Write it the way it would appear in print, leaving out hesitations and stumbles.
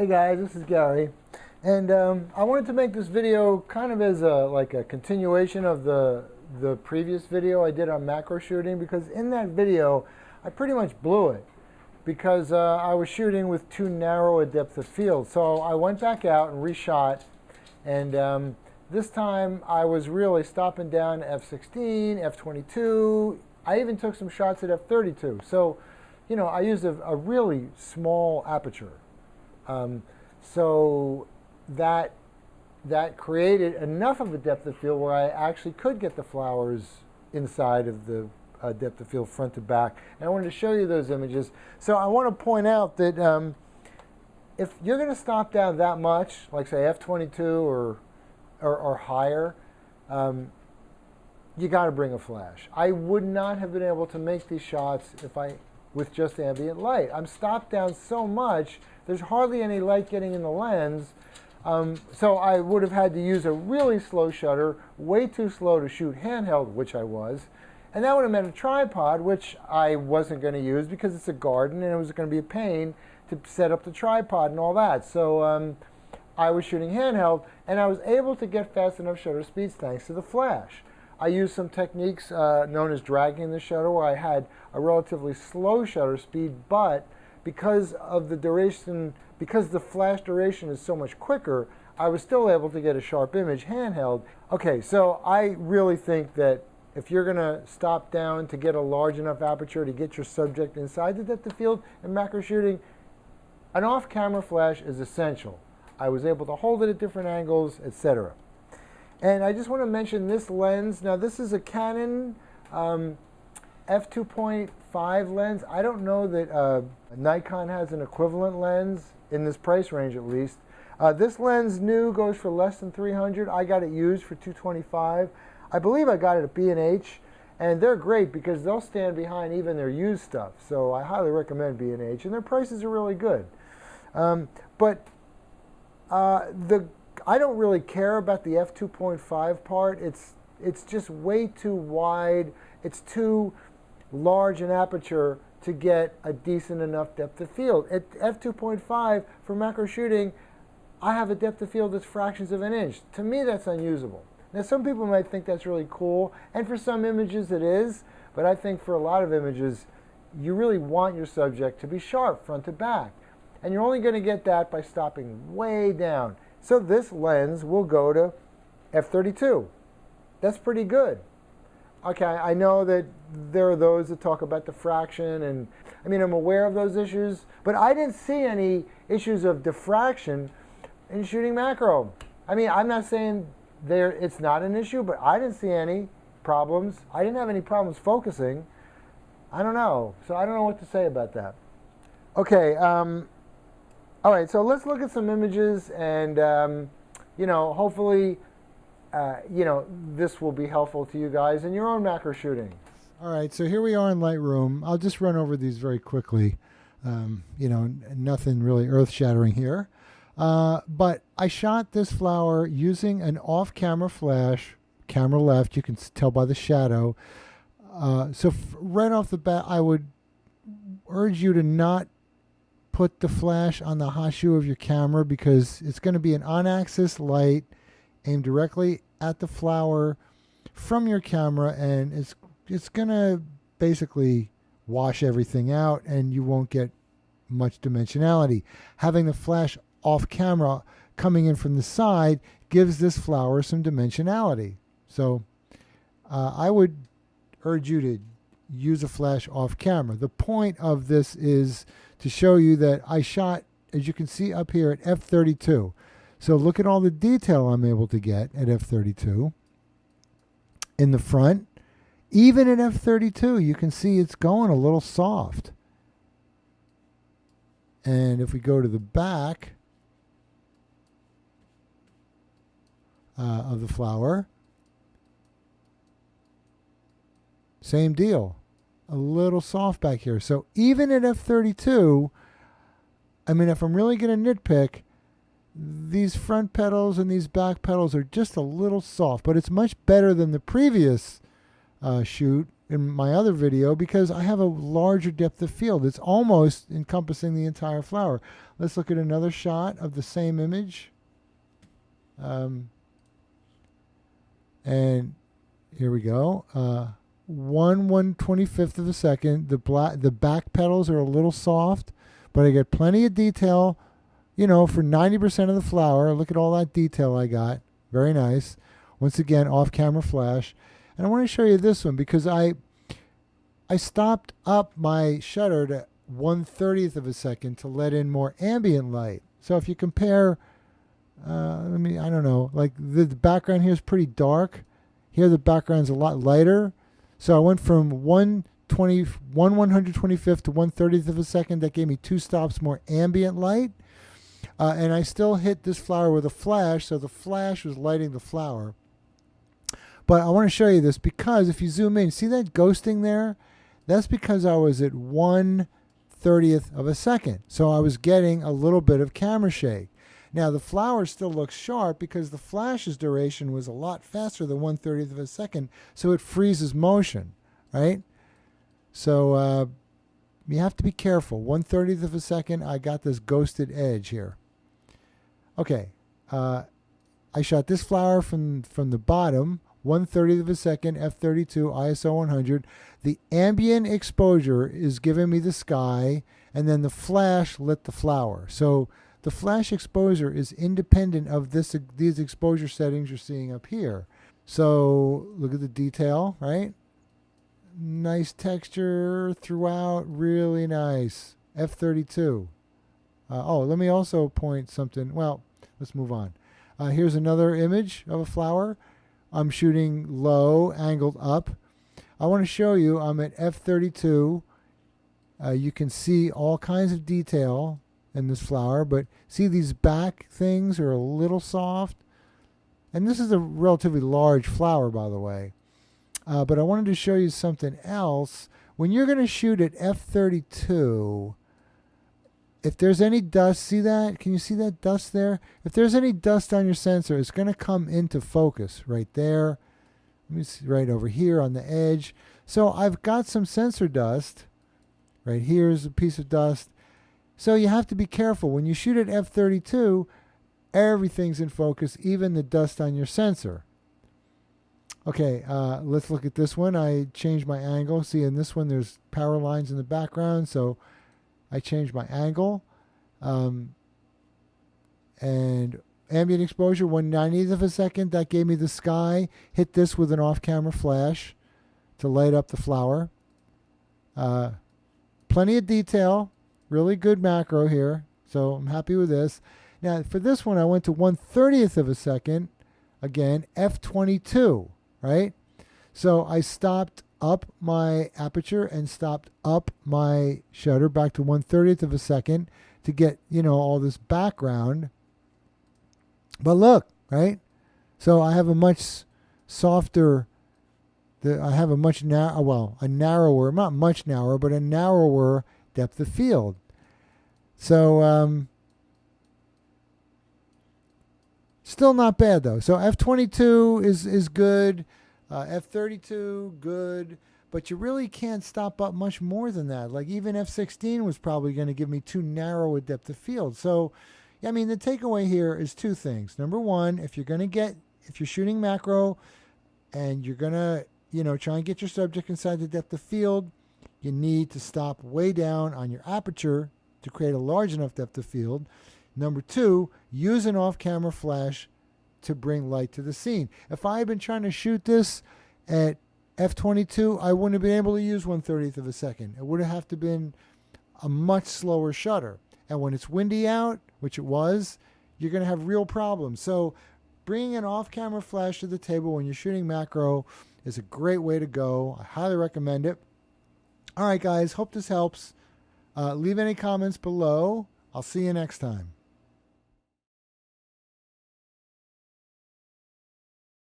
Hey guys, this is Gary, and I wanted to make this video kind of as a continuation of the previous video I did on macro shooting, because in that video I pretty much blew it because I was shooting with too narrow a depth of field. So I went back out and reshot, and this time I was really stopping down f/16, f/22. I even took some shots at f/32. So, you know, I used a really small aperture. So that created enough of a depth of field where I actually could get the flowers inside of the depth of field front to back. And I wanted to show you those images. So I want to point out that if you're going to stop down that much, like say f/22 or higher, you got to bring a flash. I would not have been able to make these shots with just ambient light. I'm stopped down so much, there's hardly any light getting in the lens. So I would have had to use a really slow shutter, way too slow to shoot handheld, which I was. And that would have meant a tripod, which I wasn't going to use because it's a garden and it was going to be a pain to set up the tripod and all that. So I was shooting handheld, and I was able to get fast enough shutter speeds thanks to the flash. I used some techniques known as dragging the shutter, where I had a relatively slow shutter speed, but because of the duration, because the flash duration is so much quicker, I was still able to get a sharp image handheld. Okay, so I really think that if you're going to stop down to get a large enough aperture to get your subject inside the depth of field in macro shooting, an off-camera flash is essential. I was able to hold it at different angles, etc. And I just want to mention this lens. Now, this is a Canon f2.5 lens. I don't know that Nikon has an equivalent lens in this price range, at least. This lens new goes for less than $300. I got it used for $225. I believe I got it at B&H, and they're great because they'll stand behind even their used stuff. So I highly recommend B&H, and their prices are really good. I don't really care about the f2.5 part. It's just way too wide. It's too large an aperture to get a decent enough depth of field. At f2.5 for macro shooting, I have a depth of field that's fractions of an inch. To me, that's unusable. Now, some people might think that's really cool, and for some images it is, but I think for a lot of images, you really want your subject to be sharp front to back. And you're only going to get that by stopping way down. So this lens will go to f/32. That's pretty good. Okay, I know that there are those that talk about diffraction, and I mean, I'm aware of those issues, but I didn't see any issues of diffraction in shooting macro. I mean, I'm not saying it's not an issue, but I didn't see any problems. I didn't have any problems focusing. I don't know. So I don't know what to say about that. Okay, all right, so let's look at some images, and you know, hopefully you know, this will be helpful to you guys in your own macro shooting. All right, so here we are in Lightroom. I'll just run over these very quickly. You know, nothing really earth-shattering here. But I shot this flower using an off-camera flash, camera left, you can tell by the shadow. So right off the bat, I would urge you to not put the flash on the hot shoe of your camera, because it's going to be an on-axis light aimed directly at the flower from your camera, and it's going to basically wash everything out, and you won't get much dimensionality. Having the flash off camera coming in from the side gives this flower some dimensionality. So I would urge you to use a flash off camera. The point of this is to show you that I shot, as you can see up here, at f/32. So look at all the detail I'm able to get at f/32 in the front. Even at f/32, you can see it's going a little soft. And if we go to the back of the flower, same deal. A little soft back here. So even at f/32, I mean, if I'm really going to nitpick, these front petals and these back petals are just a little soft, but it's much better than the previous shoot in my other video because I have a larger depth of field. It's almost encompassing the entire flower. Let's look at another shot of the same image. And here we go. 1/125th of a second. The back petals are a little soft, but I get plenty of detail, you know, for 90% of the flower. Look at all that detail I got. Very nice. Once again, off-camera flash. And I want to show you this one because I stopped up my shutter to 1/30th of a second to let in more ambient light. So if you compare, I don't know, like the background here is pretty dark. Here the background's a lot lighter. So I went from 1/125th to 1/30th of a second. That gave me 2 stops more ambient light. And I still hit this flower with a flash, so the flash was lighting the flower. But I want to show you this because if you zoom in, see that ghosting there? That's because I was at 1/30th of a second. So I was getting a little bit of camera shake. Now the flower still looks sharp because the flash's duration was a lot faster than 1/30th of a second, so it freezes motion, right? So you have to be careful. 1/30th of a second, I got this ghosted edge here. Okay, I shot this flower from the bottom, 1/30th of a second, f32, ISO 100. The ambient exposure is giving me the sky, and then the flash lit the flower. So the flash exposure is independent of these exposure settings you're seeing up here. So look at the detail, right? Nice texture throughout, really nice. f32. Let me also point something. Well, let's move on. Here's another image of a flower. I'm shooting low, angled up. I want to show you I'm at f32. You can see all kinds of detail in this flower, but see these back things are a little soft. And this is a relatively large flower, by the way. But I wanted to show you something else. When you're going to shoot at f32, if there's any dust, see that? Can you see that dust there? If there's any dust on your sensor, it's going to come into focus right there. Let me see, right over here on the edge. So I've got some sensor dust. Right here is a piece of dust. So you have to be careful. When you shoot at f32, everything's in focus, even the dust on your sensor. Okay, let's look at this one. I changed my angle. See, in this one, there's power lines in the background, so I changed my angle. And ambient exposure, 1/90th of a second. That gave me the sky. Hit this with an off-camera flash to light up the flower. Plenty of detail. Really good macro here. So I'm happy with this. Now, for this one, I went to 1/30th of a second. Again, f22. Right? So I stopped up my aperture and stopped up my shutter back to 1/30th of a second to get, all this background. But look, right? So I have a much softer, I have a much narrower, not much narrower, but a narrower depth of field. So still not bad though. So f22 is good, f32 good, but you really can't stop up much more than that. Like even f16 was probably going to give me too narrow a depth of field. So I mean, the takeaway here is 2 things. Number one, if you're shooting macro and you're going to, try and get your subject inside the depth of field, you need to stop way down on your aperture to create a large enough depth of field. Number 2, use an off-camera flash to bring light to the scene. If I had been trying to shoot this at f22, I wouldn't have been able to use 1/30th of a second. It would have to been a much slower shutter. And when it's windy out, which it was, you're going to have real problems. So bringing an off-camera flash to the table when you're shooting macro is a great way to go. I highly recommend it. All right, guys, hope this helps. Leave any comments below. I'll see you next time.